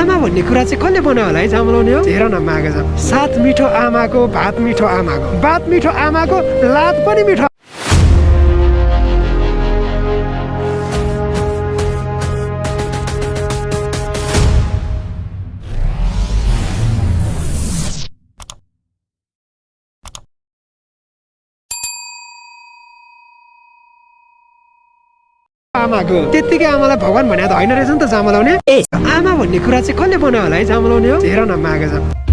आमा भन्ने कुरा चाहिँ कसले बनायो होला है चामलाउने हो हेर न मागे छ सात मिठो आमाको भात मिठो आमाको भात मिठो आमाको लात पनि मिठो आमाको त्यतिकै आमालाई भगवान भने त होइन रहेछ नि त चामलाउने आमा भन्ने कुरा चाहिँ कसले बनायो होला है चामलाउने हो हेर न मागे छ